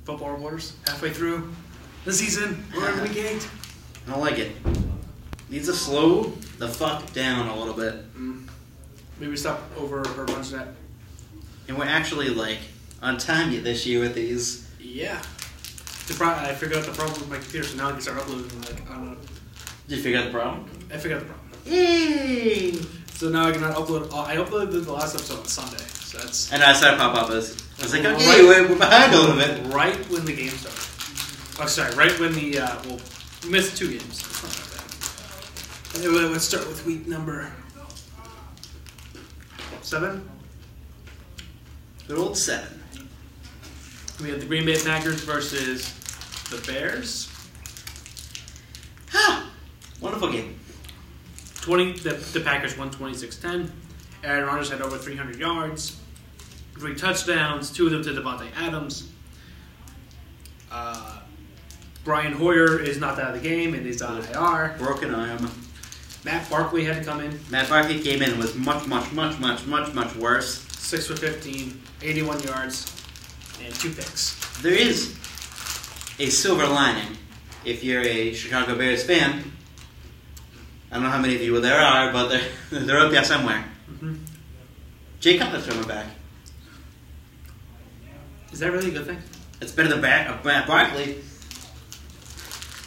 football reporters halfway through the season. We're in week 8. I don't like it. Needs to slow the fuck down a little bit. Maybe stop over or bunch that. And we're actually like on time this year with these. Yeah. I figured out the problem with my computer, so now I can start uploading. Like, I don't know. Did you figure out the problem? I figured out the problem. Yay! So now I can upload. I uploaded the last episode on Sunday. So that's. And I saw it pop up as I was like, okay, Right. we're behind a little bit. Right when the game started. Oh, sorry. Right when the we missed 2 games. It's not that bad. Anyway, let's start with week number 7. Good old 7. We have the Green Bay Packers versus the Bears. Wonderful game. The Packers won 26-10. Aaron Rodgers had over 300 yards, 3 touchdowns, 2 of them to Devontae Adams. Brian Hoyer is not out of the game and is on IR. Broken arm. Matt Barkley had to come in. Matt Barkley came in and was much worse. 6 for 15, 81 yards, and 2 picks. There is a silver lining if you're a Chicago Bears fan. I don't know how many of you there are, but they're up there somewhere. Mm-hmm. Jay Cutler's coming back. Is that really a good thing? It's better than Matt Barkley.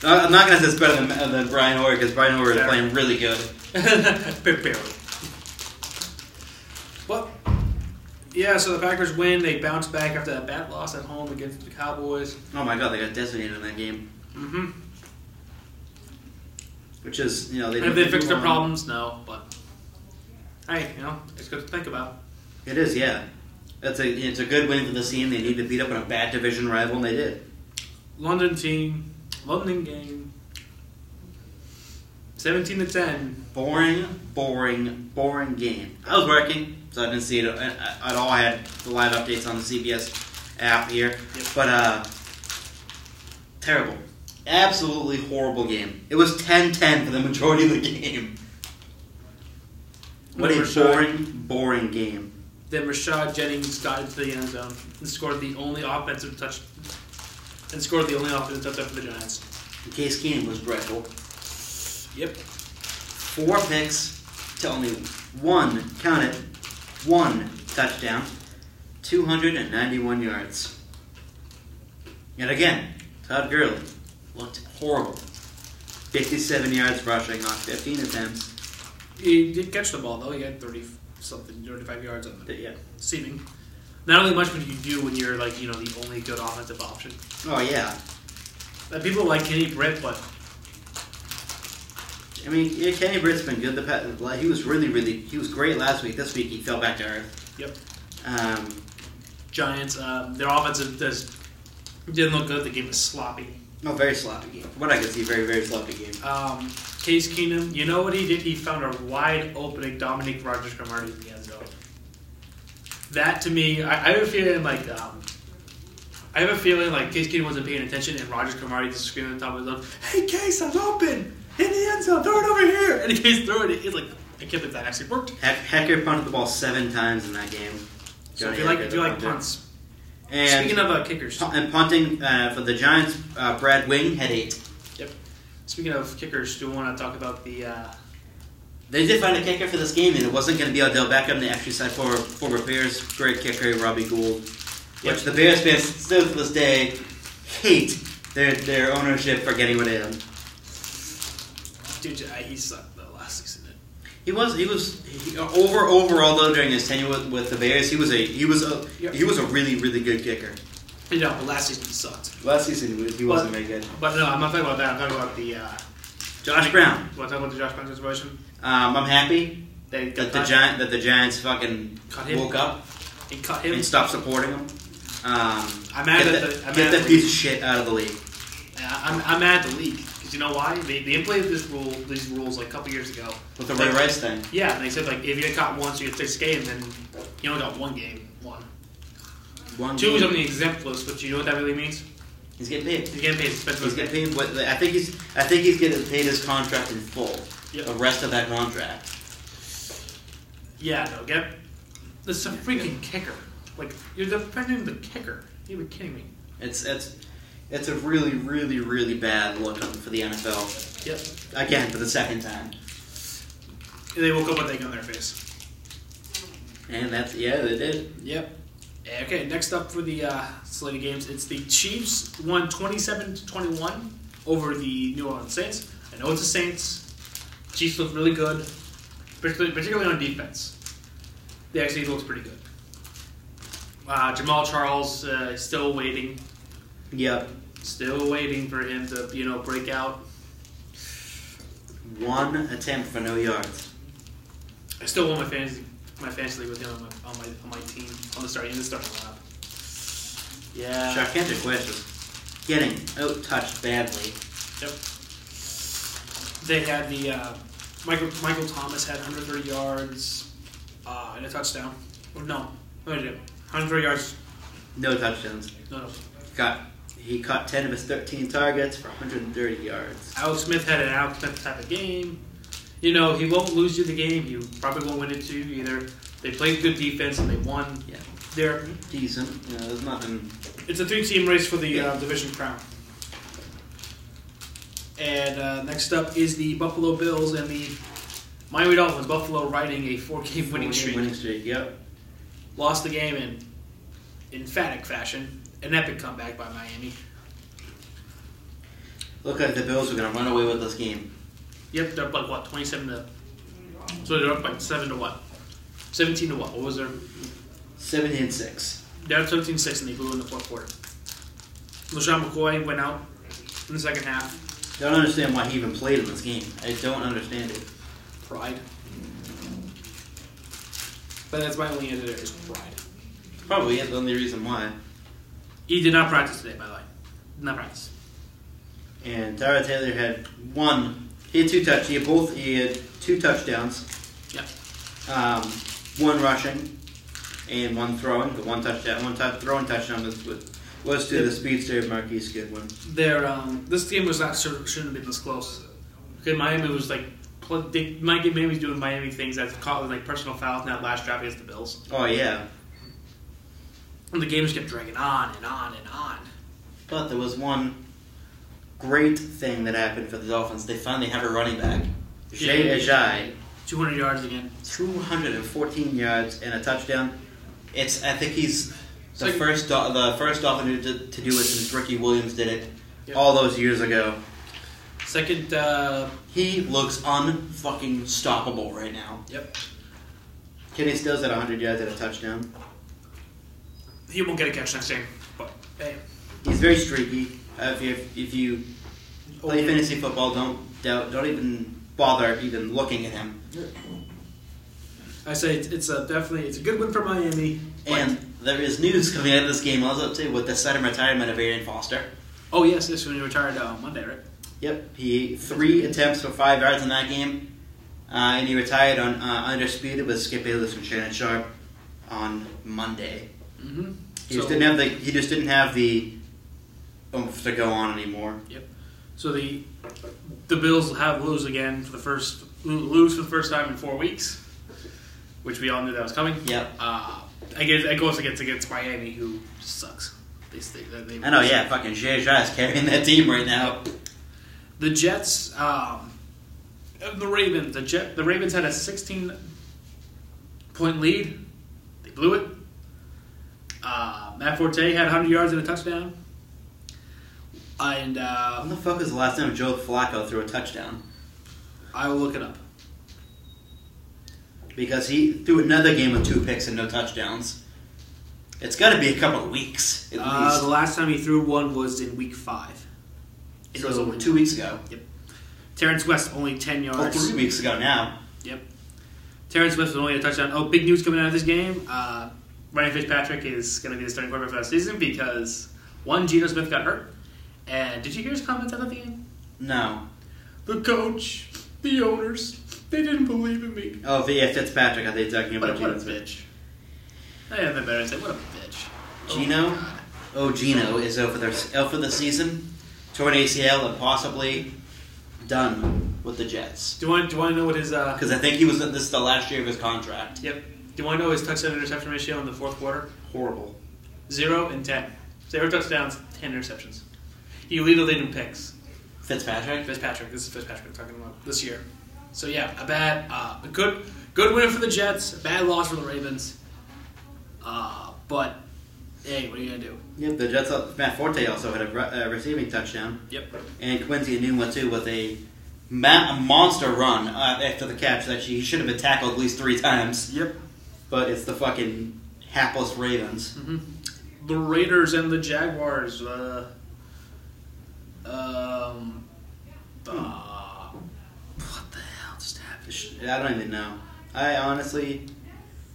No, I'm not going to say it's better than Brian Hoyer because Brian Hoyer is playing really good. Barely. Well, yeah, so the Packers win. They bounce back after that bad loss at home against the Cowboys. Oh my god, they got decimated in that game. Mm-hmm. Which is, you know, Have they fixed their problems? No, but hey, you know, it's good to think about. It is, yeah. It's a good win for the team. They need to beat up on a bad division rival, and they did. London game, 17-10. Boring game. I was working, so I didn't see it at all. I had the live updates on the CBS app here, Yep. but terrible. Absolutely horrible game. It was 10-10 for the majority of the game. What a boring game. Then Rashad Jennings got into the end zone and scored the only offensive touchdown for the Giants. Case Keenum was dreadful. Yep. 4 picks to only one touchdown, 291 yards. Yet again, Todd Gurley looked horrible. 57 yards rushing on 15 attempts. He did catch the ball, though. He had 35 yards on it. Yeah. Receiving. Not only much what you do when you're, like, you know, the only good offensive option. Oh, yeah. People like Kenny Britt, but... I mean, yeah, Kenny Britt's been good. He was he was great last week. This week he fell back to earth. Yep. Giants, their offensive didn't look good. The game was sloppy. No, very sloppy game. From what I could see, very sloppy game. Case Keenum, you know what he did? He found a wide opening Dominique Rodgers-Cromartie in the end zone. That, to me, I have a feeling like Case Keenum wasn't paying attention, and Rodgers-Cromartie just screaming at the top of his lungs, "Hey, Case, I'm open! In the end zone, throw it over here!" And Case threw it. He's like, I can't believe that actually worked. Hecker punted the ball 7 times in that game. So if you like punts. And speaking of kickers. And punting for the Giants, Brad Wing had 8. Yep. Speaking of kickers, do you want to talk about the... They did find a kicker for this game, and it wasn't going to be Odell Beckham. They actually signed former Bears great kicker, Robbie Gould. Which the Bears fans still to this day hate their ownership for getting rid of him. Dude, he sucked the last season. He overall though during his tenure with the Bears, he was a really good kicker. No, but last season he sucked. Last season he wasn't very good. But no, I'm not talking about that. I'm talking about the Josh Brown. You want to talk about the Josh Brown situation? I'm happy that the Giants fucking woke up and cut him and stopped supporting him. I'm mad get that piece of shit out of the league. I'm mad at the league. Because you know why? They implemented these rules like a couple years ago. With the Ray Rice thing. Yeah, and they said like if you get caught once, you get 6 games, then you only got 1 game. 2 is on the exempt list, but you know what that really means? He's getting paid. He's getting paid. He's getting paid. I think he's getting paid his contract in full. Yep. The rest of that contract. Yeah, no, this is a freaking kicker. Like, you're defending the kicker. Are you kidding me? It's a really, really, really bad look for the NFL. Yep. Again, for the second time. They woke up with egg on their face. And they did. Yep. Okay, next up for the slate of games, it's the Chiefs won 27-21 over the New Orleans Saints. I know it's the Saints. Chiefs look really good, particularly on defense. They actually looked pretty good. Jamal Charles still waiting. Yep. Still waiting for him to break out. One attempt for no yards. I still won my fantasy league with him on my team in the starting lineup. Yeah. Sharkendic West was getting out-touched badly. Yep. They had the Michael Thomas had 130 yards and a touchdown. No, he didn't. 130 yards. No touchdowns. No. He caught 10 of his 13 targets for 130 yards. Alex Smith had an Alex Smith type of game. He won't lose you the game. You probably won't win it too either. They played good defense and they won. Yeah. They're decent. There's nothing. It's a 3-team race for the division crown. And next up is the Buffalo Bills and the Miami Dolphins. Buffalo riding a 4-game winning streak. Yep. Lost the game in emphatic fashion. An epic comeback by Miami. Looked like the Bills were going to run away with this game. Yep, they're up like what, 27 to. So they're up like 7 to what? 17 to what? What was their? 17-6. They're up 17-6 and they blew in the fourth quarter. LeSean McCoy went out in the second half. Don't understand why he even played in this game. I don't understand it. Pride. But that's my only answer there is pride. Probably the only reason why. He did not practice today, by the way. Did not practice. And Tyrod Taylor had He had two touchdowns. Yeah. One rushing and one throwing. The one throwing touchdown was to the speedster Marquise Goodwin. This game was shouldn't have been this close. Okay, Miami was like Miami's doing Miami things that's caught like personal fouls in that last drive against the Bills. Oh yeah. And the game just kept dragging on and on and on. But there was one great thing that happened for the Dolphins. They finally have a running back. Jay Ajayi. 200 yards again. 214 yards and a touchdown. I think he's the first Dolphin to do it since Ricky Williams did it all those years ago. Second. He looks unfucking stoppable right now. Yep. Kenny Stills at 100 yards and a touchdown. He won't get a catch next game, but hey. He's very streaky. If you play fantasy football, don't even bother even looking at him. I say it's a good win for Miami. And there is news coming out of this game also too with the sudden retirement of Arian Foster. Oh yes, when he retired on Monday, right? Yep, he 3 attempts for 5 yards in that game, and he retired on undisputed with Skip Bayless and Shannon Sharp on Monday. Mm-hmm. He just didn't have the oomph to go on anymore. Yep. So the Bills lose for the first time in 4 weeks, which we all knew that was coming. Yep. I guess it goes against Miami, who sucks. I know, yeah. Fucking Jay is carrying that team right now. The Jets, the Ravens. The Ravens had a 16-point lead. They blew it. Matt Forte had 100 yards and a touchdown. And when the fuck was the last time Joe Flacco threw a touchdown? I will look it up. Because he threw another game with 2 picks and no touchdowns. It's got to be a couple of weeks at least. The last time he threw one was in week 5. It was over 2 weeks ago. Yep. Terrence West only 10 yards. Oh, 3 weeks ago now. Yep. Terrence West was only a touchdown. Oh, big news coming out of this game. Ryan Fitzpatrick is going to be the starting quarterback for the season because Geno Smith got hurt. And did you hear his comments at the game? No. The coach, the owners, they didn't believe in me. Oh, yeah, Fitzpatrick. I think talking about What a bitch. I have nothing better to say. What a bitch. Geno is out for the season. Torn ACL and possibly done with the Jets. Do you want to know what his... Because I think this is the last year of his contract. Yep. Do you want to know his touchdown interception ratio in the fourth quarter? Horrible. 0 and 10. 0 touchdowns, 10 interceptions. He lead the league in picks. Fitzpatrick. This is Fitzpatrick we're talking about this year. So yeah, a good win for the Jets. A bad loss for the Ravens. But hey, what are you gonna do? Yep, the Jets. Matt Forte also had a receiving touchdown. Yep. And Quincy Enunwa too with a monster run after the catch that he should have been tackled at least 3 times. Yep. But it's the fucking hapless Ravens. Mm-hmm. The Raiders and the Jaguars. What the hell just happened? I don't even know. I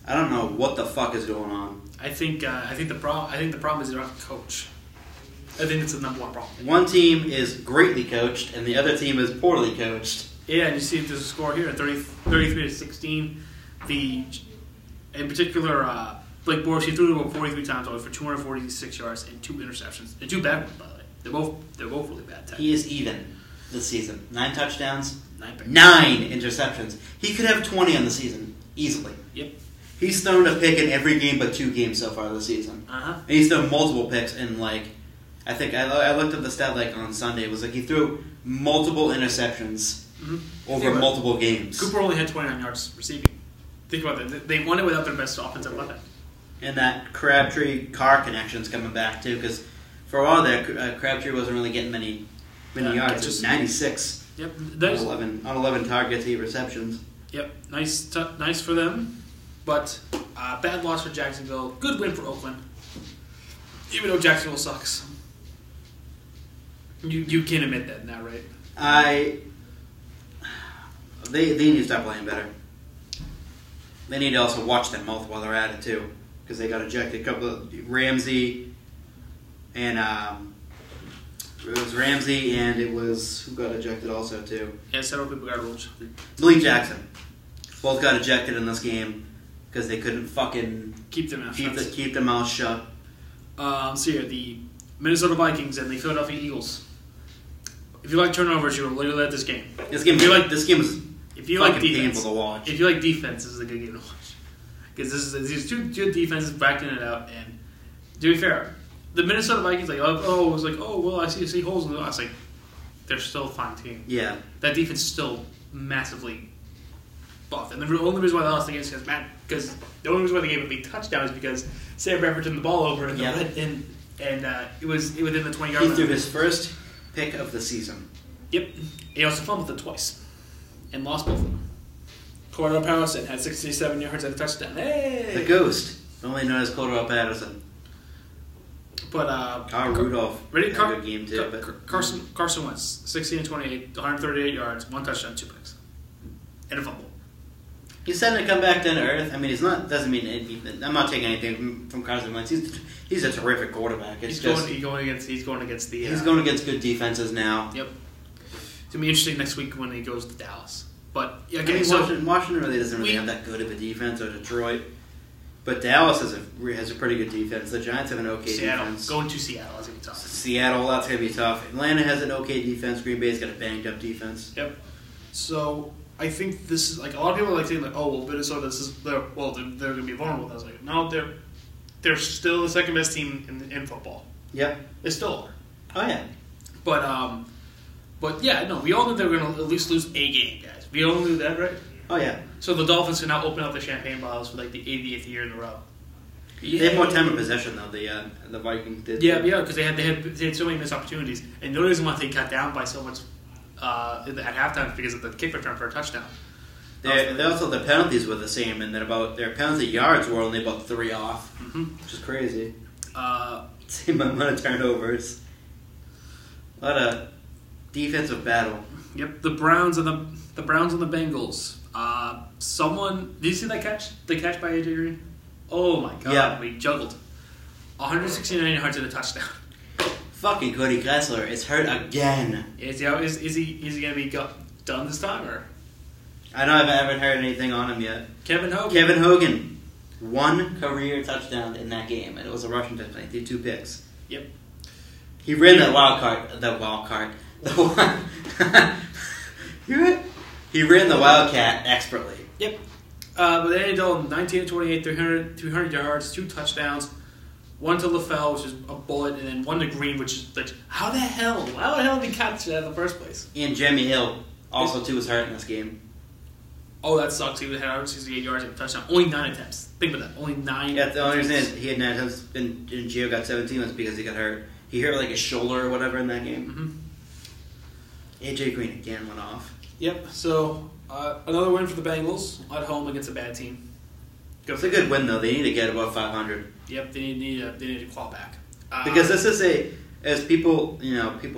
don't know what the fuck is going on. I think the problem is they're not the coach. I think it's the number one problem. One team is greatly coached, and the other team is poorly coached. Yeah, and you see there's a score here, 33-16. In particular, Blake Bortles, he threw the ball 43 times over for 246 yards and 2 interceptions. And 2 bad ones, by the way. They're both really bad. He is even this season. 9 touchdowns, 9 interceptions. He could have 20 on the season easily. Yep. He's thrown a pick in every game but 2 games so far this season. And he's thrown multiple picks in I think I looked at the stat on Sunday. It was he threw multiple interceptions over multiple games. Cooper only had 29 yards receiving. Think about that. They won it without their best offensive weapon. And that Crabtree-Carr connection's coming back too, because for a while there, Crabtree wasn't really getting many yards. Just 96. Yep. On 11 targets, 8 receptions. Yep. Nice for them. But bad loss for Jacksonville. Good win for Oakland. Even though Jacksonville sucks. You can admit that now, right? They need to start playing better. They need to also watch their mouth while they're at it too, because they got ejected. A couple of Ramsey and it was Ramsey and it was who got ejected also too. Yeah, several people got ruled. Malik Jackson both got ejected in this game because they couldn't fucking keep their mouth shut. So here, the Minnesota Vikings and the Philadelphia Eagles. If you like turnovers, you're literally at this game. This game was painful to watch. If you like defense, this is a good game to watch. Because these 2 good defenses backing it out. And to be fair, the Minnesota Vikings I see holes in the. I was like, they're still a fine team. Yeah, that defense is still massively buff. And the only reason why they lost the game is because the only reason why they gave a big touchdown is because Sam Bradford turned the ball over and it was within the 20-yard line. He threw his first pick of the season. Yep. He also fumbled it twice and lost both of them. Cordell Patterson had 67 yards and a touchdown. Hey! The Ghost, only known as Cordell Patterson. But Kyle Rudolph had a good game too. Carson Wentz, 16-28, 138 yards, 1 touchdown, 2 picks, and a fumble. He's starting to come back down to earth. I mean, doesn't mean anything. I'm not taking anything from Carson Wentz. He's a terrific quarterback. He's going against good defenses now. Yep. It's gonna be interesting next week when he goes to Dallas. But yeah, Washington really doesn't really have that good of a defense, or Detroit. But Dallas has a pretty good defense. The Giants have an okay defense. Going to Seattle, that's gonna be tough. Seattle, that's gonna be tough. Atlanta has an okay defense. Green Bay's got a banged up defense. Yep. So I think this is a lot of people are saying Minnesota, they're gonna be vulnerable. I was like, no, they're still the second best team in football. Yep. They still are. Oh yeah. But yeah, no, we all knew they were gonna at least lose a game, guys. We all knew that, right? Oh yeah. So the Dolphins can now open up the champagne bottles for the 80th year in a row. Yeah. They had more time of possession though. The Vikings did. Yeah, because they had so many missed opportunities, and the reason why they cut down by so much at halftime is because of the kick return for a touchdown. They also the penalties were the same, and then about their penalty yards were only about 3 off, which is crazy. Same amount of turnovers. A lot of defensive battle. Yep, the Browns and the Bengals. Did you see that catch? The catch by AJ Green? Oh my god, yeah. We juggled. 169 yards and a touchdown. Fucking Cody Kessler is hurt again. Is he gonna be done this time or? I know I haven't heard anything on him yet. Kevin Hogan. 1 career touchdown in that game, and it was a rushing touchdown. He had 2 picks. Yep. He ran that wild card. He ran the Wildcat expertly. Yep. But Andy Dalton, 19-28, 300 yards, 2 touchdowns, one to LaFell, which is a bullet, and then one to Green, which is like, how the hell did he catch that in the first place? And Jeremy Hill also too was hurt in this game. Oh, that sucks. He had 168 yards and a touchdown. Only 9 attempts. Think about that. Only 9. Yeah, the only reason he had 9 attempts and Gio got 17 was because he got hurt. He hurt like his shoulder or whatever in that game. Mm-hmm. AJ Green again went off. Yep. So another win for the Bengals at home against a bad team. It's a good win though. They need to get above 500. Yep. They need to claw back. Because this is as people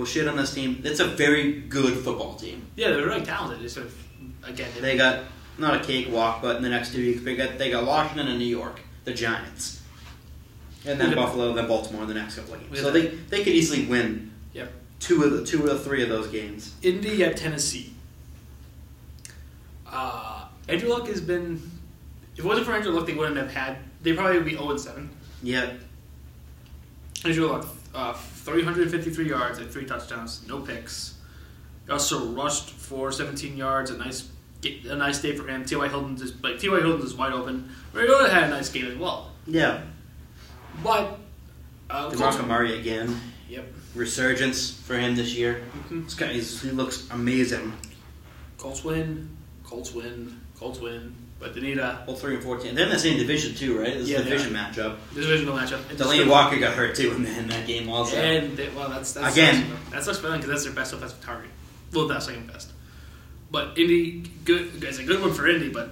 shit on this team. It's a very good football team. Yeah, they're really talented. It's sort of, again, they got not a cakewalk, but in the next 2 weeks they got Washington and New York, the Giants, and then Buffalo, then Baltimore in the next couple of games. So they could easily win. Yep. Two of the 3 of those games. Indy at Tennessee. Andrew Luck has been. If it wasn't for Andrew Luck, they wouldn't have had. They probably would be 0-7. Yeah. Andrew Luck, 353 yards and 3 touchdowns, no picks. He also rushed for 17 yards. A nice day for him. T.Y. Hilton is wide open. Mariota had a nice game as well. Yeah. But DeMarco Murray again. Yep. Resurgence for him this year. Mm-hmm. This guy, he looks amazing. Colts win. But they need a... Well, 3-14. They're in the same division too, right? This is a division matchup. Divisional matchup. Delaney Walker got hurt too in that game also. And that's again. That's such fun because that's their best offensive target. Well, that's second best. But Indy, it's a good one for Indy, but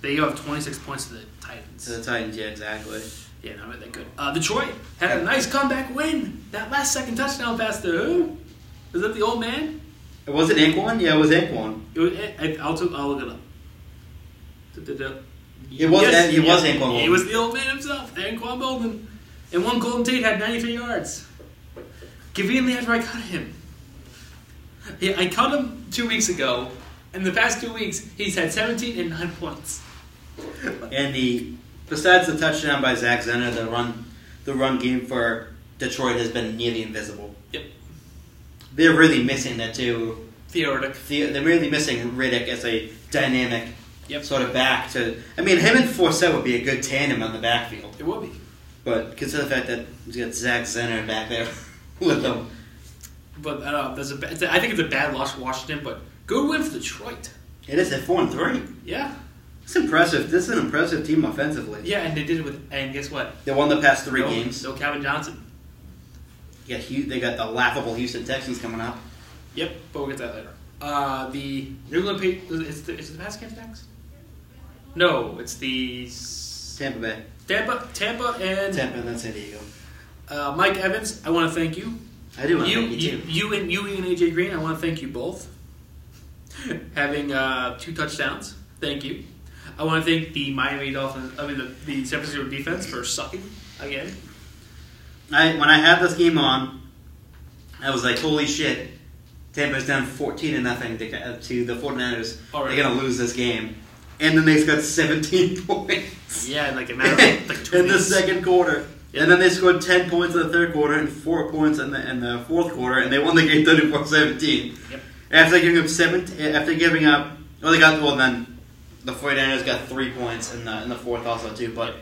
they have 26 points to the Titans. To the Titans, yeah, exactly. Yeah, not really that good. Detroit had a nice comeback win. That last second touchdown pass to who? Was that the old man? Was it Anquan? Yeah, it was Anquan. I'll look it up. It was Anquan. He was the old man himself, Anquan Boldin. And one Golden Tate had 93 yards. Conveniently after I cut him. Yeah, I cut him 2 weeks ago. In the past 2 weeks, he's had 17 and 9 points. And besides the touchdown by Zach Zenner, the run game for Detroit has been nearly invisible. Yep. They're really missing that too. Theoretic. They're really missing Riddick as a dynamic sort of back to. I mean, him and Forsett would be a good tandem on the backfield. It would be. But consider the fact that he's got Zach Zenner back there with him. But I don't know. I think it's a bad loss for Washington, but good win for Detroit. It is at 4-3. Yeah. It's impressive. This is an impressive team offensively. Yeah, and they did it and guess what? They won the past 3 games. No Calvin Johnson. Yeah, they got the laughable Houston Texans coming up. Yep, but we'll get to that later. The New England Patriots. Is it the Pats games next? No, it's the Tampa Bay. Tampa and San Diego. Mike Evans, I want to thank you. I do want to thank you too. You and AJ Green, I want to thank you both. Having 2 touchdowns, thank you. I want to thank the Miami Dolphins. The San Francisco defense for sucking again. When I had this game on, I was like, "Holy shit!" Tampa's down 14-0 to the 49ers. They're gonna lose this game, and then they got 17 points. Yeah, like a matter of like 2 in the second quarter. Yep. And then they scored 10 points in the third quarter and 4 points in the fourth quarter, and they won the game 34-17. Yep. After giving up, then the 49ers got 3 points in the fourth also too. But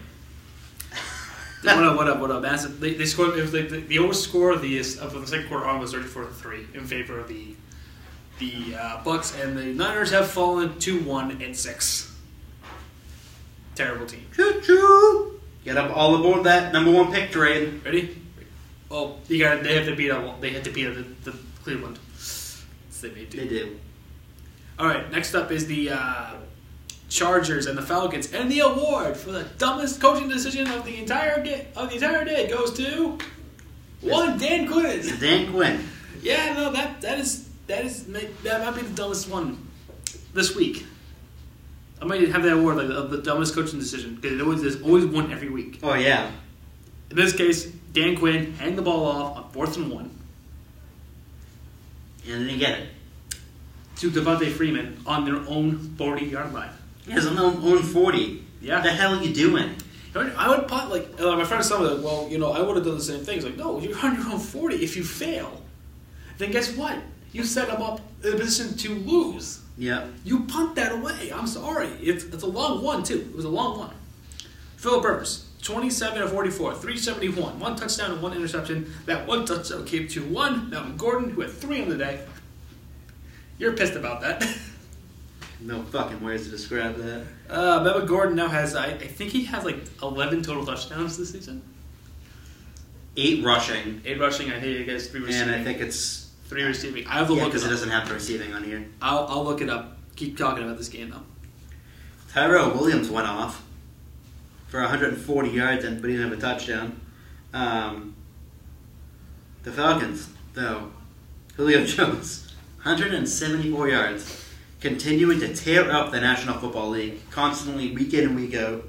what up? Massive. They scored. It was like the overscore of the second quarter on was 34-3 in favor of the Bucks, and the Niners have fallen 2-1-6. Terrible team. Choo-choo! Get up all aboard that number 1 pick trade. Ready? Well, they have to beat the Cleveland. So they do. All right. Next up is the Chargers and the Falcons, and the award for the dumbest coaching decision of the entire day goes to Dan Quinn. Dan Quinn. Yeah, no, that might be the dumbest one this week. I might have that award of the dumbest coaching decision because there's always one every week. Oh yeah. In this case, Dan Quinn hang the ball off on 4th and 1. And then you get it. To Devontae Freeman on their own 40-yard line. He has on their own 40. Yeah. What the hell are you doing? I would punt my friend was telling me, well, I would have done the same thing. He's like, no, you're on your own 40. If you fail, then guess what? You set them up in a position to lose. Yeah. You punt that away. I'm sorry. It's a long one, too. It was a long one. Phillip Rivers. 27 of 44, 371, 1 touchdown and 1 interception. That 1 touchdown came to one Melvin Gordon, who had 3 on the day. You're pissed about that. No fucking words to describe that. Melvin Gordon now has, I think he has like 11 total touchdowns this season. 8 rushing. 8 rushing, I think he gets 3 receiving. And I think it's 3 receiving. I have to look it up. because it doesn't have the receiving on here. I'll look it up. Keep talking about this game though. Tyrell Williams went off for 140 yards, but he didn't have a touchdown. The Falcons, though, Julio Jones, 174 yards, continuing to tear up the National Football League, constantly week in and week out.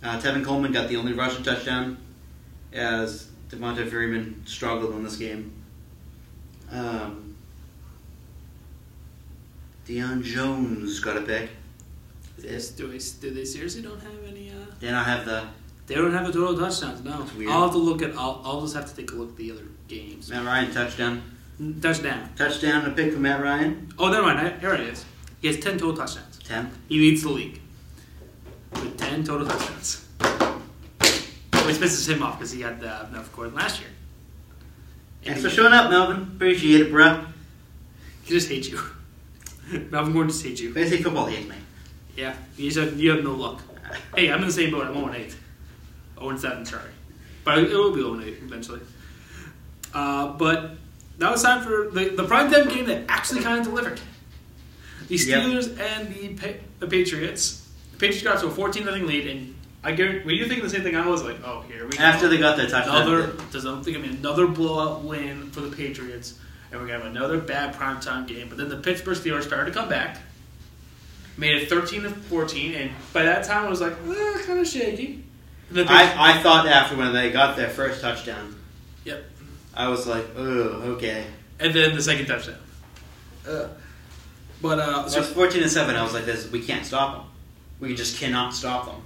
Tevin Coleman got the only rushing touchdown, as Devonta Freeman struggled in this game. Deion Jones got a pick. Do they seriously don't have any? They don't have the. They don't have the total touchdowns. No, That's weird. I'll have to look at. I'll just have to take a look at the other games. Matt Ryan touchdown. Touchdown. Touchdown, a pick from Matt Ryan. Oh, never mind. Here it is. He has 10 total touchdowns. 10. He leads the league with 10 total touchdowns. Which pisses him off because he had Melvin Gordon last year. Thanks for showing up, Melvin. Appreciate it, bro. He just hates you. Melvin Gordon just hates you. Fantasy football hates me. Yeah, you have no luck. Hey, I'm in the same boat. I'm 0-8. 0-7, sorry. But it will be 0-8 eventually. But now it's time for the primetime game that actually kind of delivered. The Steelers and the Patriots. The Patriots got to a 14-0 lead, and I guarantee, were you thinking the same thing I was? Like, oh, here we go. After they got their touchdown. There's another blowout win for the Patriots, and we're going to have another bad primetime game. But then the Pittsburgh Steelers started to come back, made it 13-14, and by that time I was like, kind of shaky. I thought after when they got their first touchdown. Yep. I was like, oh, okay. And then the second touchdown. But I was 14-7. I was like, we can't stop them. We just cannot stop them.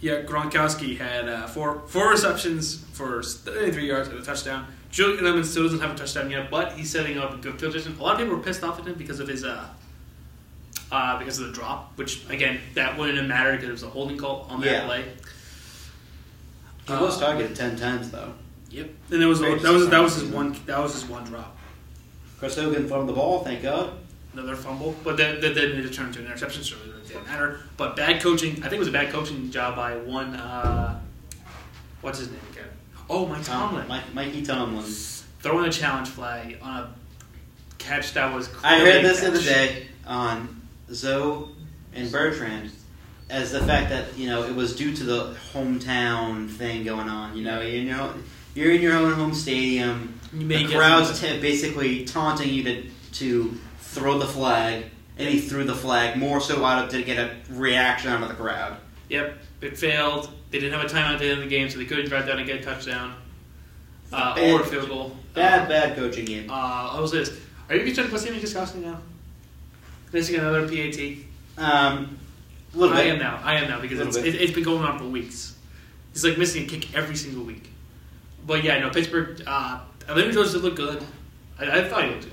Yeah, Gronkowski had four receptions for 33 yards and a touchdown. Julian Edelman still doesn't have a touchdown yet, but he's setting up a good field position. A lot of people were pissed off at him because of his because of the drop, which again that wouldn't have mattered because it was a holding call on that play. He was targeted 10 times though. Yep, and that was his one drop. Chris Hogan fumbled the ball, thank God. Another fumble, but then it turned to an interception, so it didn't matter. But bad coaching, I think it was a bad coaching job by one. What's his name again? Oh, Mike Tomlin. Mikey Tomlin. Throwing a challenge flag on a catch that was I heard this the other day on Zoe and Bertrand as the fact that, it was due to the hometown thing going on. You're in your own home stadium. The crowd's basically taunting you to throw the flag, and he threw the flag more so to get a reaction out of the crowd. Yep, it failed. They didn't have a timeout at the end of the game, so they couldn't drive down and get a touchdown or a field goal. Bad coaching game. I will say this: are you concerned with Sammy Gostkowski now? Missing another PAT. A little bit. I am now because it's been going on for weeks. He's like missing a kick every single week. But yeah, no, Pittsburgh. Atlanta Jones did look good. I thought he looked good.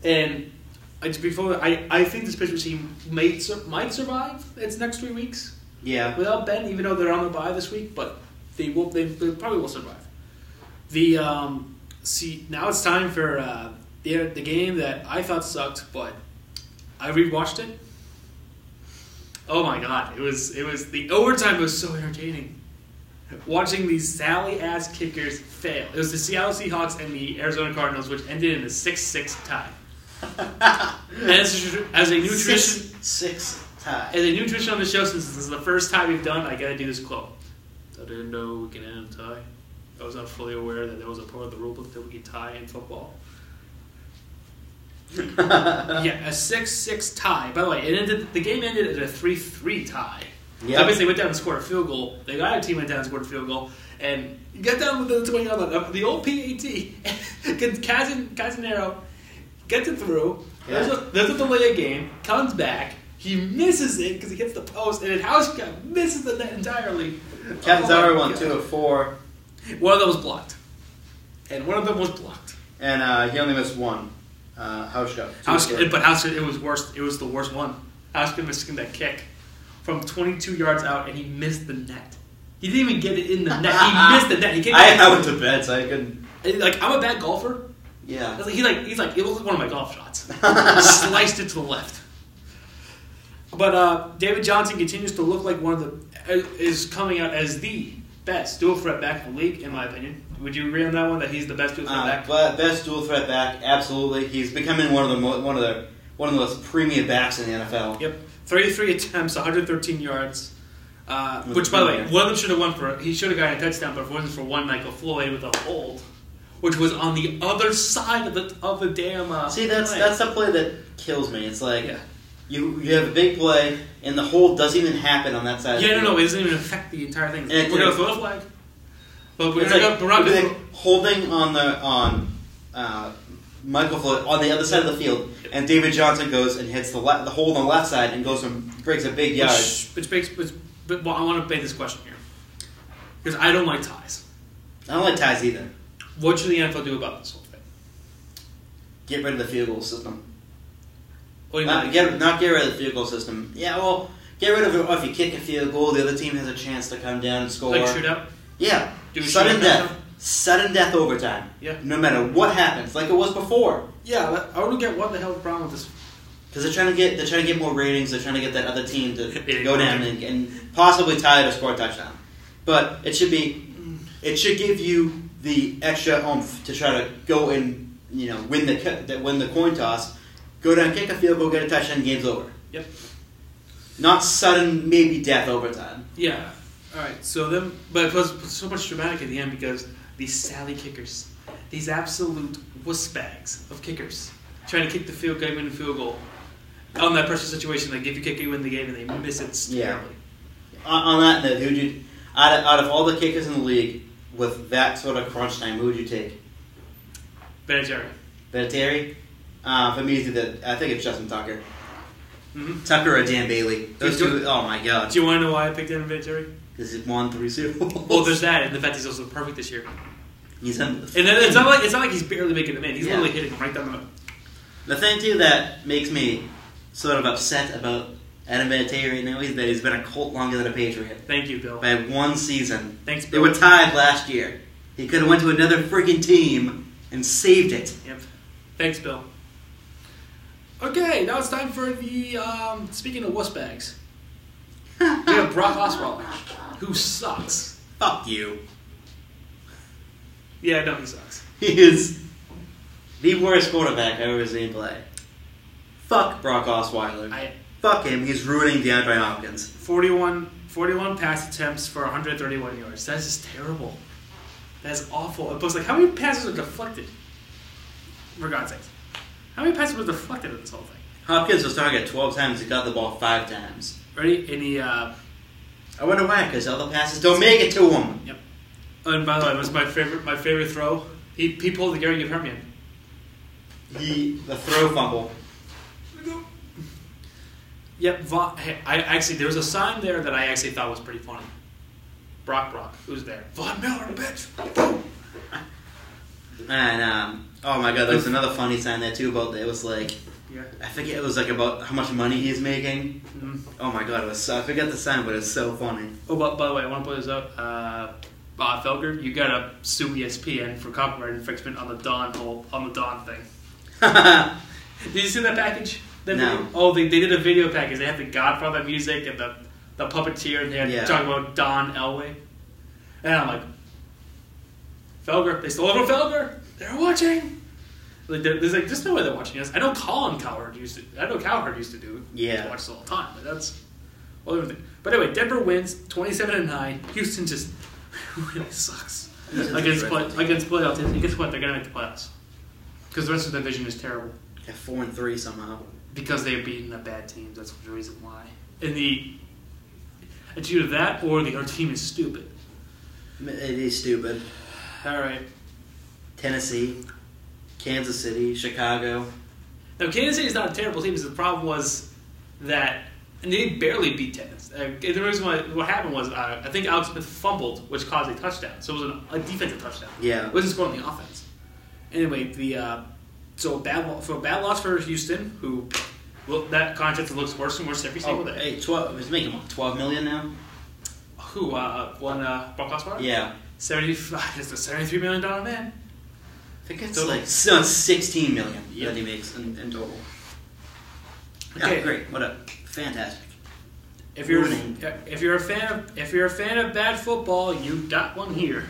And I think this Pittsburgh team might survive its next 3 weeks. Yeah. Without Ben, even though they're on the bye this week, but they probably will survive. Now it's time for the game that I thought sucked, but I rewatched it. Oh my god, it was the overtime was so entertaining. Watching these Sally-ass kickers fail. It was the Seattle Seahawks and the Arizona Cardinals, which ended in a 6-6 tie. And as a new tradition, 6 tie. As a new tradition on the show, since this is the first time we've done, I gotta do this quote. I didn't know we can end a tie. I was not fully aware that there was a part of the rulebook that we could tie in football. Yeah, a 6-6 tie. By the way, the game ended at a 3-3 tie. Yep. So basically, went down and scored a field goal. The other team went down and scored a field goal. And you get down with the 20 yard the old PAT. Casanero gets it through. Yeah. There's a delay of game. Comes back. He misses it because he hits the post. And then Hauschka misses the net entirely. Catanzaro won 2 of 4. One of them was blocked. And one of them was blocked. And he only missed one. Hauschka. But Hauschka, it was worse. It was the worst one. Hauschka missing that kick from 22 yards out, and he missed the net. He didn't even get it in the net. He missed the net. I went to bed, so I couldn't. Like, I'm a bad golfer. Yeah. He's like, it looked like one of my golf shots. Sliced it to the left. But David Johnson continues to look like is coming out as the best dual threat back in the league, in my opinion. Would you agree on that one? That he's the best dual threat back? But best dual threat back, absolutely. He's becoming one of the most premium backs in the NFL. Yep, 33 attempts, 113 yards. Which, by the way, one of them should have won he should have gotten a touchdown, but if it wasn't for one Michael Floyd with a hold, which was on the other side of the damn. See, that's the play that kills me. It's like you have a big play, and the hold doesn't even happen on that side. Yeah, no, it doesn't even affect the entire thing. And we're gonna throw a flag, but we're holding on Michael Floyd on the other side of the field, and David Johnson goes and hits the hold on the left side and goes and breaks a big yard. But I want to make this question here because I don't like ties. I don't like ties either. What should the NFL do about this whole thing? Get rid of the field goal system. What do you mean? Not get rid of the field goal system. Yeah, well, get rid of it. If you kick a field goal, the other team has a chance to come down and score. Like shootout? Yeah. Sudden death. Sudden death overtime. Yeah. No matter what happens, like it was before. Yeah, I don't get what the hell's the problem with this. Because they're trying to get more ratings. They're trying to get that other team to go down and possibly tie it or score a touchdown. But it should give you the extra oomph to try to go and win the coin toss, go down, kick a field goal, get a touchdown, game's over. Yep. Not sudden maybe death overtime. Yeah. All right. So but it was so much dramatic at the end because these Sally kickers, these absolute wuss bags of kickers, trying to kick the field goal, win the field goal. On that pressure situation, they give you kick, you win the game, and they miss it terribly. On that note, out of all the kickers in the league with that sort of crunch time, who would you take? Vinatieri? For me, I think it's Justin Tucker. Mm-hmm. Tucker or Dan Bailey. Those two, oh my god. Do you want to know why I picked Evan Vinatieri? Because he's won 3 Super Bowls. Well, there's that, and the fact he's also perfect this year. He's it's not like he's barely making them in. He's literally hitting them right down the middle. The thing, too, that makes me sort of upset about Adam Vinatieri right now is that he's been a Colt longer than a Patriot. Thank you, Bill. By 1 season. Thanks, Bill. They were tied last year. He could have went to another freaking team and saved it. Yep. Thanks, Bill. Okay, now it's time for the, speaking of wuss bags, we have Brock Osweiler, who sucks. Fuck you. Yeah, I know he sucks. He is the worst quarterback I've ever seen play. Fuck Brock Osweiler. Fuck him. He's ruining DeAndre Hopkins. 41 pass attempts for 131 yards. That's just terrible. That's awful. It was like, how many passes are deflected? For God's sakes. How many passes were deflected in this whole thing? Hopkins was targeted 12 times. He got the ball 5 times. Ready? Any, I wonder why, because all the passes don't make it to him. Yep. And by the way, it was my favorite throw. He pulled the Gary Permian. The throw fumble. Yep. There was a sign there that I actually thought was pretty funny. Brock, who's there? Von Miller, bitch. And oh my god, there was another funny sign there too about it was like, I forget, it was like about how much money he's making. Mm-hmm. Oh my god, I forget the sign, but it's so funny. Oh, by the way, I want to put this up. Bob Felger, you gotta sue ESPN for copyright infringement on the Dawn thing. Did you see that package? No. Video? Oh, they did a video package. They had the Godfather music and the puppeteer, and they had talking about Don Elway. And I'm like, Felger, they stole it from Felger. They're watching. There's no way they're watching us. I know Cowherd used to do. Yeah. To watch this all the time, but that's everything. But anyway, Denver wins 27-9. Houston just really sucks against playoff teams. Guess what? They're gonna make the playoffs because the rest of the division is terrible. They're 4-3 somehow. Because they're beating the bad teams. That's the reason why. And it's either that or our team is stupid. It is stupid. All right. Tennessee, Kansas City, Chicago. Now, Kansas City is not a terrible team. Because the problem was that they barely beat Tennessee. The reason why what happened was I think Alex Smith fumbled, which caused a touchdown. So it was a defensive touchdown. Yeah. It wasn't scoring the offense. Anyway, so a bad loss for Houston, who Well, that contract looks worse and worse every single day. Hey, 12. He's making what, $12 million now. Who? Brock Osweiler? Yeah. 75. It's a $73 million man. I think it's Total. like $16 million Yep. that he makes in total. Okay. Yeah, great. What a fantastic. If you're Ruining. if you're a fan of bad football, you got one here.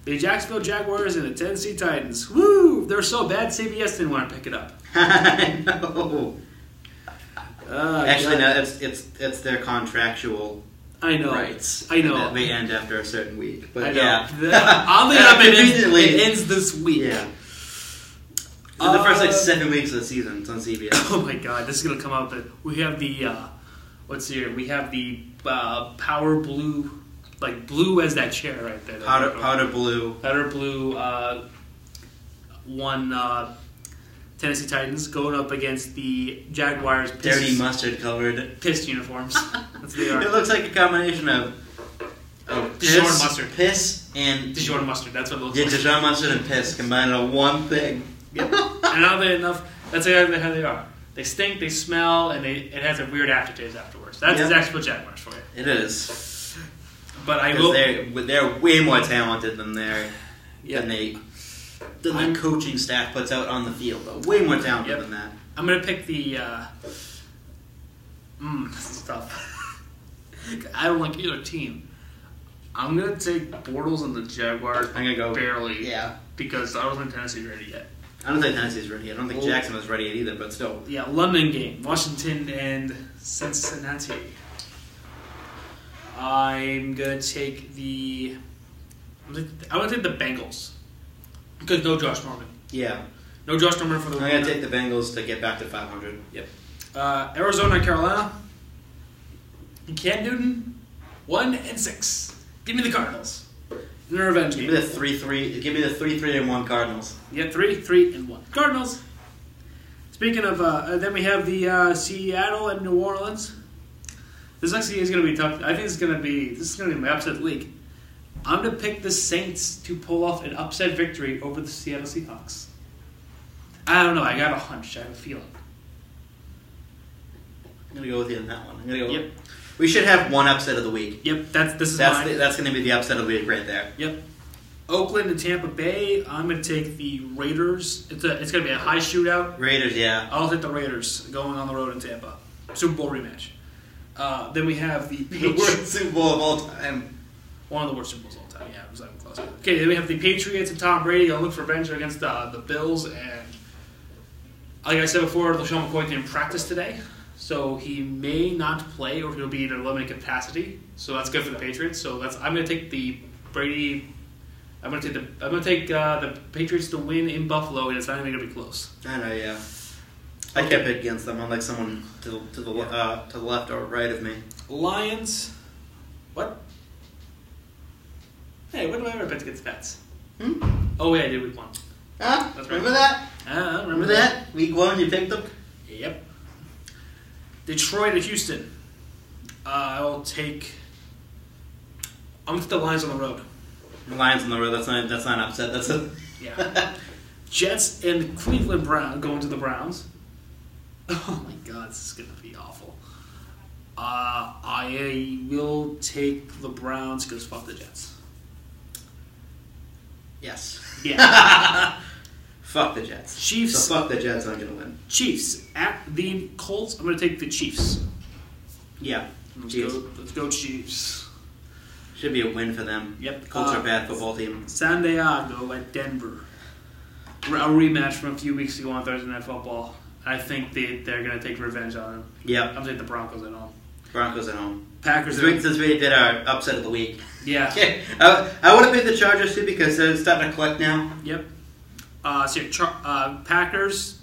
The Jacksonville Jaguars and the Tennessee Titans. Woo! They're so bad, CBS didn't want to pick it up. I know. Actually, God. no. It's their contractual I know. rights. I know. That may end after a certain week. But I know. yeah. Oddly enough, Conveniently. it ends this week. Yeah. The first like 7 weeks of the season, it's on CBS. Oh my God, this is gonna come out. That we have the what's here? We have the Power Blue, like blue as that chair right there. Powder blue. Powder blue. One Tennessee Titans going up against the Jaguars. Dirty mustard colored. Pissed uniforms. That's what they are. It looks like a combination of Dijon piss, mustard. piss and Dijon mustard. That's what it looks yeah, like. Dijon mustard and piss combined in one thing. Yep. And oddly enough, that's exactly how they are. They stink, they smell, and it has a weird aftertaste afterwards. That's Yep. exactly what Jaguars for you. It is. But I Because will. they're way more talented than Yeah. than the coaching staff puts out on the field. Though. Way more talented Yep. than that. I'm gonna pick the. This is tough. I don't like either team. I'm gonna take Bortles and the Jaguars. I'm gonna go barely. Yeah. Because I don't think Tennessee's ready yet. I don't think Tennessee's ready. I don't think Well- Jackson was ready yet either. But still. Yeah, London game, Washington and Cincinnati. I'm gonna take the. I'm gonna take the Bengals because no Josh Norman. Yeah. No Josh Norman for the. I'm gonna take the Bengals to get back to 500. Arizona, Carolina. Cam Newton, 1-6. Give me the Cardinals. In the revenge Give game. me the 3-3. Give me the 3-3-1 Cardinals. Yeah, 3-3-1. Cardinals. Speaking of, then we have the Seattle and New Orleans. This actually is going to be tough. I think this is going to be my upset of the week. I'm going to pick the Saints to pull off an upset victory over the Seattle Seahawks. I don't know. I got a hunch. I have a feeling. I'm gonna go with you on that one. I'm gonna go. Yep. We should have one upset of the week. Yep. This is mine. That's gonna be the upset of the week right there. Yep. Oakland and Tampa Bay. I'm going to take the Raiders. It's going to be a high shootout. Raiders, yeah. I'll take the Raiders going on the road in Tampa. Super Bowl rematch. Then we have the The worst Super Bowl of all time. One of the worst Super Bowls of all time. Yeah, it was not even close. Okay, then we have the Patriots and Tom Brady. I'll look for revenge against the Bills. And like I said before, LaShawn McCoy didn't practice today. So he may not play or he'll be in a limited capacity. So that's good for the Patriots. So I'm going to take the Brady... I'm going to take the Patriots to win in Buffalo, and it's not even going to be close. I know, yeah. I can't pick against them, unlike someone to the left or right of me. Lions. What? Hey, when do I ever bet against the Pats? Oh, yeah, I did week 1. Ah, That's right. remember that? Remember that? Week 1, you picked them? Yep. Detroit and Houston. I'm going to take the Lions on the road. The Lions on the road, that's not an upset. That's a... Yeah. Jets and Cleveland Brown going to the Browns. Oh my God, this is going to be awful. I will take the Browns because fuck the Jets. Yes. Yeah. Fuck the Jets. Chiefs. So fuck the Jets, I'm going to win. Chiefs at the Colts. I'm going to take the Chiefs. Yeah. Let's go Chiefs. Should be a win for them. Yep. Colts are a bad football team. San Diego at Denver. A rematch from a few weeks ago on Thursday Night Football. I think they're going to take revenge on them. Yep. I'm going to take the Broncos at home. Broncos at home. Packers. Since we did our upset of the week. Yeah. Okay. I would have picked the Chargers too because they're starting to collect now. Yep. Packers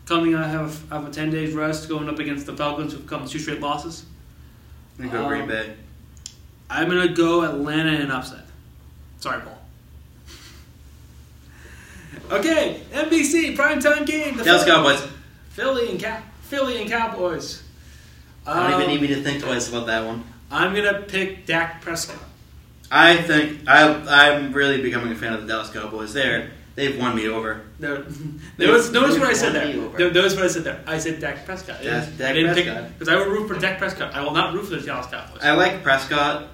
coming out have a 10 days rest going up against the Falcons who've come 2 straight losses. I'm going to go Green Bay. I'm going to go Atlanta in an upset. Sorry, Paul. Okay, NBC primetime game. Dallas Cowboys. Philly and Cowboys. I don't even need me to think twice about that one. I'm going to pick Dak Prescott. I think I'm really becoming a fan of the Dallas Cowboys. They're They've won me over. Notice what I said there. Notice what I said there. I said Dak Prescott. Dak Prescott. Because I will root for Dak Prescott. I will not root for the Dallas Cowboys. I like Prescott.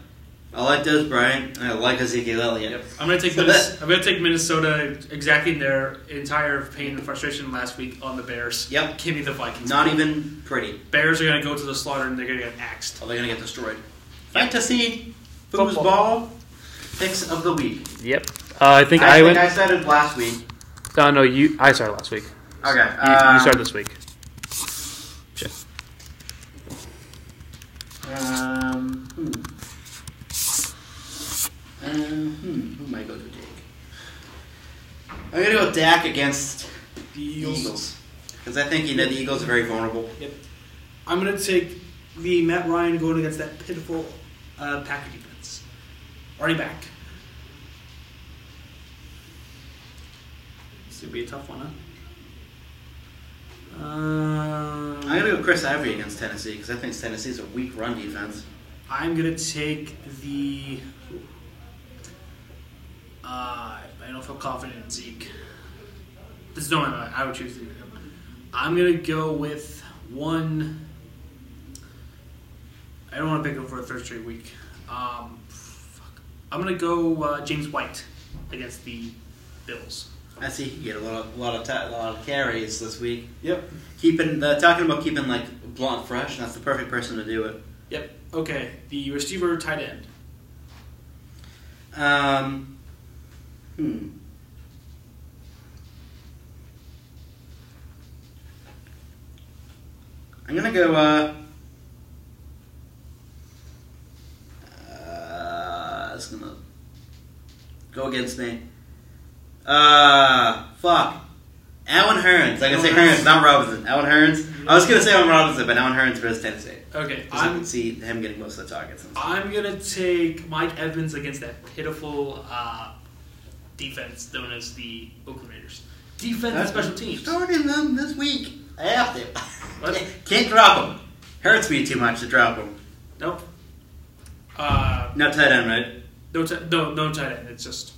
I like Des Bryant. And I like Ezekiel Elliott. Yep. I'm going to take Minnesota exacting their entire pain and frustration last week on the Bears. Yep. Give me the Vikings. Not even pretty. Bears are going to go to the slaughter and they're going to get axed. Oh, they're going to get destroyed. Fantasy football picks of the week. Yep. I think I started last week. No, I started last week. Okay. You started this week. Shit. Who am I going to take? I'm going to go Dak against the Eagles. Because I think the Eagles are very vulnerable. Yep. I'm going to take the Matt Ryan going against that pitiful Packer defense. Running back. This would be a tough one, huh? I'm going to go Chris Ivory against Tennessee because I think Tennessee's a weak run defense. I'm going to take the... I don't feel confident in Zeke. This is no one I would choose. I'm going to go with one... I don't want to pick him for a third straight week. I'm going to go James White against the Bills. I see he get a lot of carries this week. Yep. Talking about keeping like Blunt fresh. That's the perfect person to do it. Yep. Okay. The receiver, tight end. I'm gonna go. It's gonna go against me. Fuck. Alan Hearns. I'm gonna say Hearns, not Robinson. Alan Hearns. I was gonna say Alan Robinson, but Alan Hearns versus Tennessee. Okay. I can see him getting most of the targets. I'm gonna take Mike Evans against that pitiful defense known as the Oakland Raiders. Defense and special teams. Starting them this week. I have to. What? Can't drop them. Hurts me too much to drop them. Nope. No tight end, right? No tight end. It's just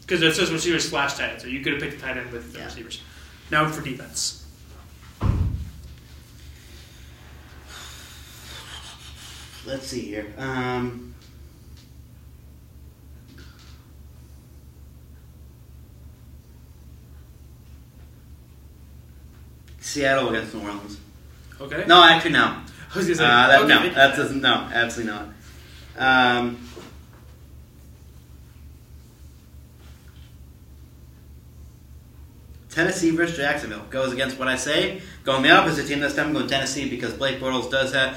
because it says receivers / tight end, so you could have picked the tight end with the receivers. Now for defense. Let's see here. Seattle against New Orleans. Okay. No, actually, no. I was gonna say, no, absolutely not. Tennessee versus Jacksonville goes against what I say. Going the opposite team this time. I'm going Tennessee because Blake Bortles does have.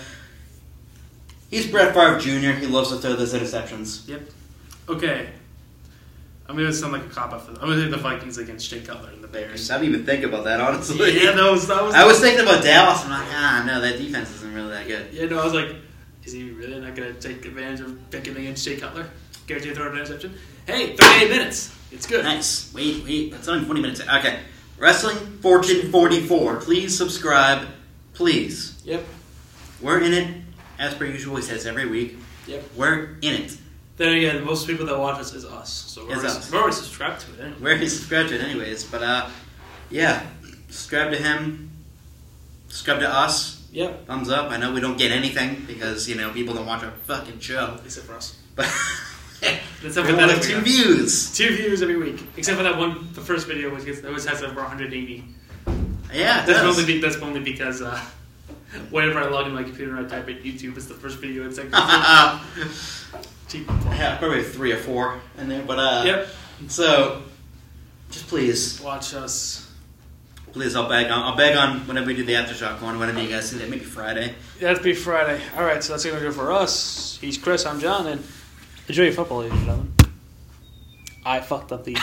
He's Brett Favre Jr. He loves to throw those interceptions. Yep. Okay. I'm going to sound like a cop-out for them. I'm going to take the Vikings against Jay Cutler and the Bears. I didn't even think about that, honestly. Yeah, that was I was thinking about Dallas. I'm like, no, that defense isn't really that good. Yeah, no, I was like, is he really not going to take advantage of picking against Jay Cutler? Guarantee to throw an interception? Hey, 38 minutes. It's good. Nice. Wait. It's only 20 minutes. Okay. Wrestling Fortune 44. Please subscribe. Please. Yep. We're in it, as per usual. He says every week. Yep. We're in it. Then again, most people that watch us is us. So we're already subscribed to it anyway. We're already subscribed to it anyways. But, yeah. Subscribe to him. Subscribe to us. Yep. Thumbs up. I know we don't get anything because, people don't watch our fucking show. Except for us. But That's we only have 2 views. 2 views every week. Except for that one, the first video, which always has over 180. Yeah, that's only because whenever I log in my computer and I type in YouTube, it's the first video it's like. Yeah, probably 3 or 4 in there, but yep. So, just please watch us. Please, I'll beg on whenever we do the aftershock one. Whenever you guys see that, maybe Friday. Yeah, that'd be Friday. All right, so that's gonna go for us. He's Chris. I'm John, and enjoy your football, ladies and gentlemen. I fucked up the.